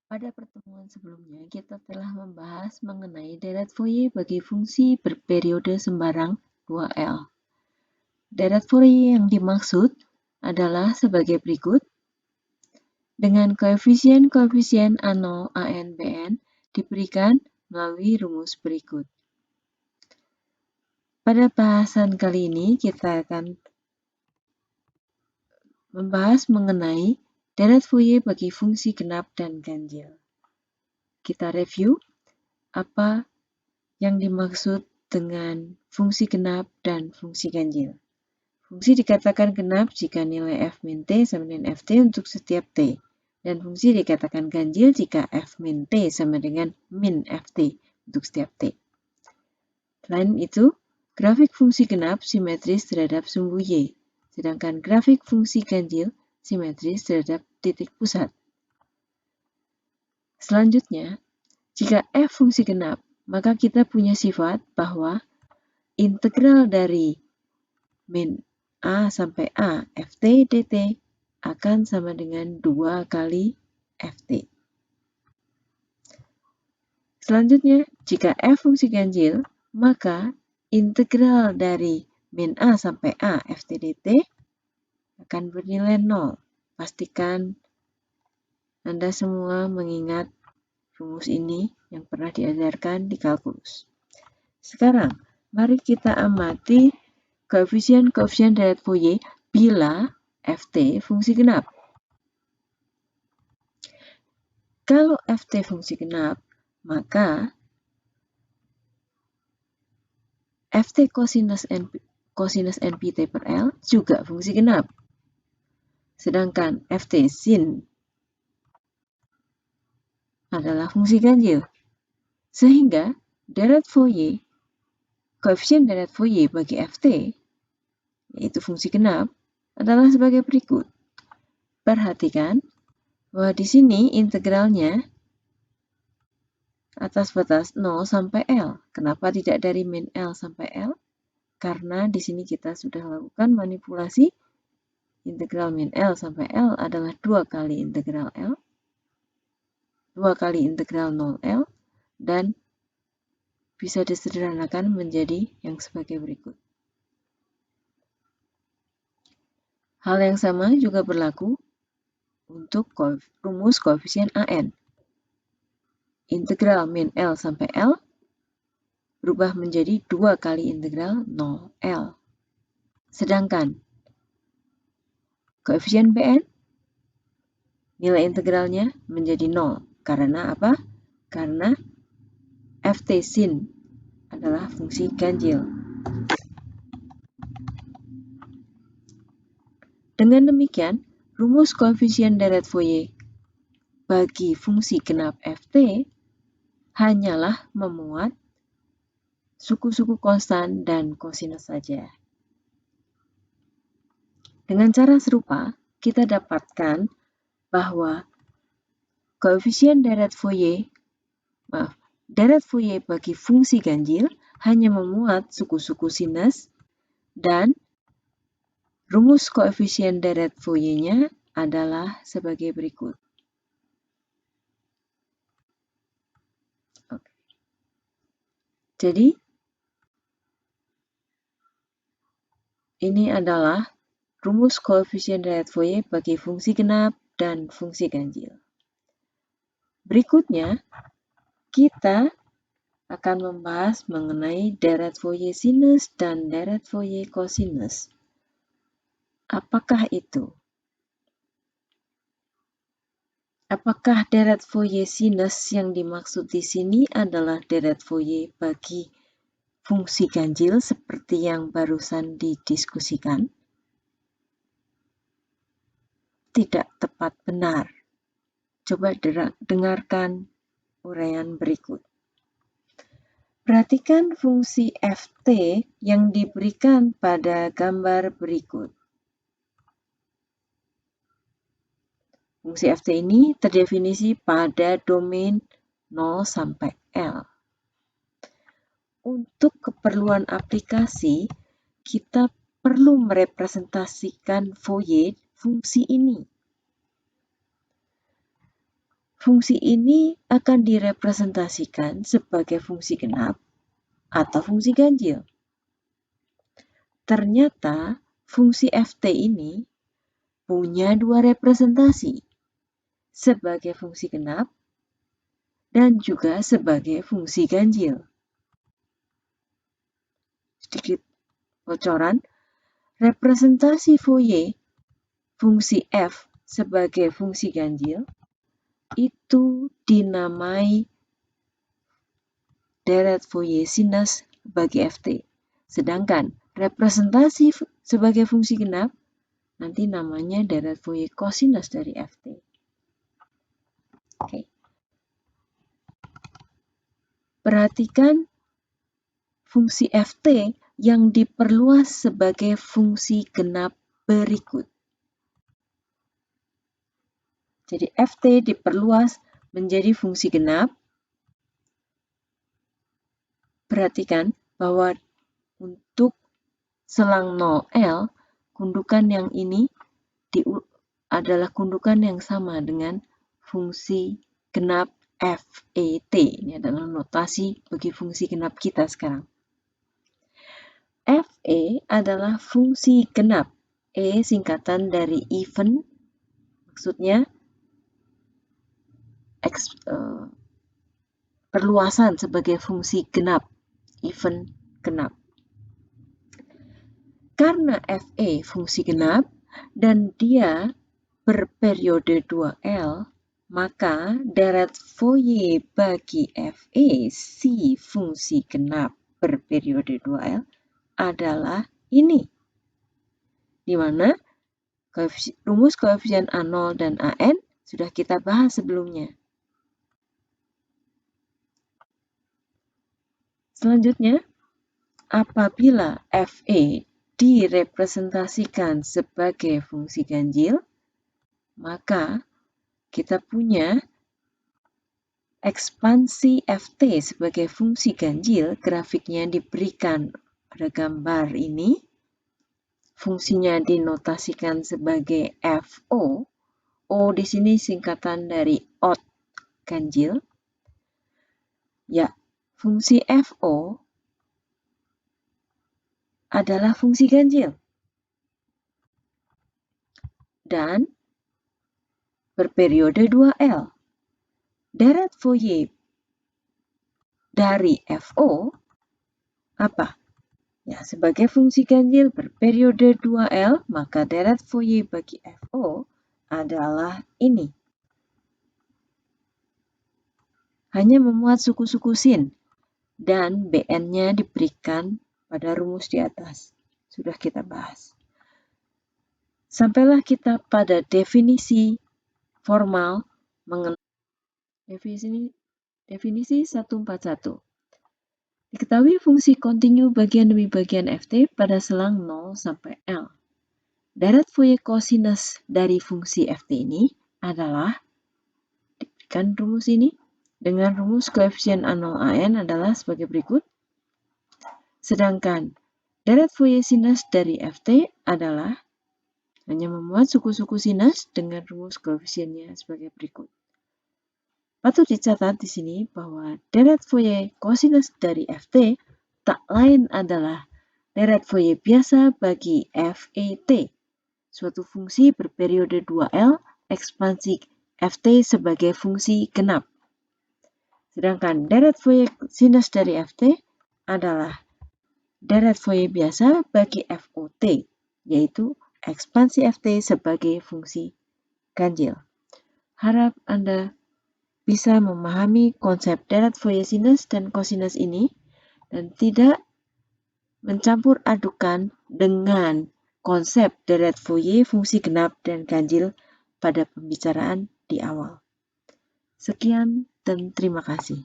Pada pertemuan sebelumnya, kita telah membahas mengenai deret Fourier bagi fungsi berperiode sembarang 2L. Deret Fourier yang dimaksud adalah sebagai berikut. Dengan koefisien-koefisien A0, AN, BN diberikan melalui rumus berikut. Pada bahasan kali ini, kita akan membahas mengenai deret Fourier bagi fungsi genap dan ganjil. Kita review apa yang dimaksud dengan fungsi genap dan fungsi ganjil. Fungsi dikatakan genap jika nilai f min t sama dengan ft untuk setiap t, dan fungsi dikatakan ganjil jika f min t sama dengan min ft untuk setiap t. Selain itu, grafik fungsi genap simetris terhadap sumbu y, sedangkan grafik fungsi ganjil simetris terhadap titik pusat. Selanjutnya, jika f fungsi genap, maka kita punya sifat bahwa integral dari min a sampai a ft dt akan sama dengan 2 kali ft. Selanjutnya, jika f fungsi ganjil, maka integral dari min a sampai a ft dt akan bernilai 0. Pastikan Anda semua mengingat rumus ini yang pernah diajarkan di kalkulus. Sekarang, mari kita amati koefisien-koefisien deret Fourier bila ft fungsi genap. Kalau ft fungsi genap, maka ft cosinus npt per L juga fungsi genap. Sedangkan ft sin adalah fungsi ganjil. Sehingga deret Fourier, koefisien deret Fourier bagi ft, yaitu fungsi genap, adalah sebagai berikut. Perhatikan bahwa di sini integralnya atas batas 0 sampai L. Kenapa tidak dari min L sampai L? Karena di sini kita sudah lakukan manipulasi. Integral min L sampai L adalah 2 kali integral L, 2 kali integral 0L, dan bisa disederhanakan menjadi yang sebagai berikut. Hal yang sama juga berlaku untuk rumus koefisien AN. Integral min L sampai L berubah menjadi 2 kali integral 0L. Sedangkan koefisien BN, nilai integralnya menjadi 0. Karena apa? Karena ft sin adalah fungsi ganjil. Dengan demikian, rumus koefisien deret Fourier bagi fungsi genap ft hanyalah memuat suku-suku konstan dan kosinus saja. Dengan cara serupa, kita dapatkan bahwa koefisien deret Fourier bagi fungsi ganjil hanya memuat suku-suku sinus, dan rumus koefisien deret Fourier-nya adalah sebagai berikut. Jadi, ini adalah rumus koefisien deret Fourier bagi fungsi genap dan fungsi ganjil. Berikutnya, kita akan membahas mengenai deret Fourier sinus dan deret Fourier kosinus. Apakah itu? Apakah deret Fourier sinus yang dimaksud di sini adalah deret Fourier bagi fungsi ganjil seperti yang barusan didiskusikan? Tidak tepat benar. Coba dengarkan uraian berikut. Perhatikan fungsi ft yang diberikan pada gambar berikut. Fungsi ft ini terdefinisi pada domain 0 sampai L. Untuk keperluan aplikasi, kita perlu merepresentasikan Fourier fungsi ini. fungsi ini akan direpresentasikan sebagai fungsi genap atau fungsi ganjil. Ternyata fungsi ft ini punya dua representasi, sebagai fungsi genap dan juga sebagai fungsi ganjil. Sedikit bocoran, representasi Fourier fungsi f sebagai fungsi ganjil itu dinamai deret Fourier sinus bagi ft. Sedangkan representasi sebagai fungsi genap nanti namanya deret Fourier cosinus dari ft. Oke. Perhatikan fungsi ft yang diperluas sebagai fungsi genap berikut. Jadi ft diperluas menjadi fungsi genap. Perhatikan bahwa untuk selang 0L, gundukan yang ini adalah gundukan yang sama dengan fungsi genap FET. Ini adalah notasi bagi fungsi genap kita sekarang. FE adalah fungsi genap. E singkatan dari even, maksudnya perluasan sebagai fungsi genap. Even genap. Karena FE fungsi genap dan dia berperiode 2L, maka deret Fourier bagi FE si fungsi genap berperiode 2L adalah ini, di mana rumus koefisien A0 dan AN sudah kita bahas sebelumnya. Selanjutnya, apabila FE direpresentasikan sebagai fungsi ganjil, maka kita punya ekspansi FT sebagai fungsi ganjil. Grafiknya diberikan pada gambar ini. Fungsinya dinotasikan sebagai FO. O di sini singkatan dari odd ganjil. Ya, fungsi FO adalah fungsi ganjil. Dan berperiode 2L. Deret Fourier dari FO apa? Ya, sebagai fungsi ganjil berperiode 2L, maka deret Fourier bagi FO adalah ini. Hanya memuat suku-suku sin, dan Bn-nya diberikan pada rumus di atas. Sudah kita bahas. Sampailah kita pada definisi formal mengenai definisi 141. Diketahui fungsi kontinu bagian demi bagian ft pada selang 0 sampai L. Deret Fourier cosinus dari fungsi ft ini adalah, diberikan rumus ini, dengan rumus koefisien A0 AN adalah sebagai berikut. Sedangkan deret Fourier sinus dari ft adalah hanya memuat suku-suku sinus dengan rumus koefisiennya sebagai berikut. Patut dicatat di sini bahwa deret Fourier cosinus dari ft tak lain adalah deret Fourier biasa bagi FET, suatu fungsi berperiode 2L ekspansi ft sebagai fungsi genap. Sedangkan deret Fourier sinus dari ft adalah deret Fourier biasa bagi FOT, yaitu ekspansi ft sebagai fungsi ganjil. Harap Anda bisa memahami konsep deret Fourier sinus dan cosinus ini dan tidak mencampur adukan dengan konsep deret Fourier fungsi genap dan ganjil pada pembicaraan di awal. Sekian dan terima kasih.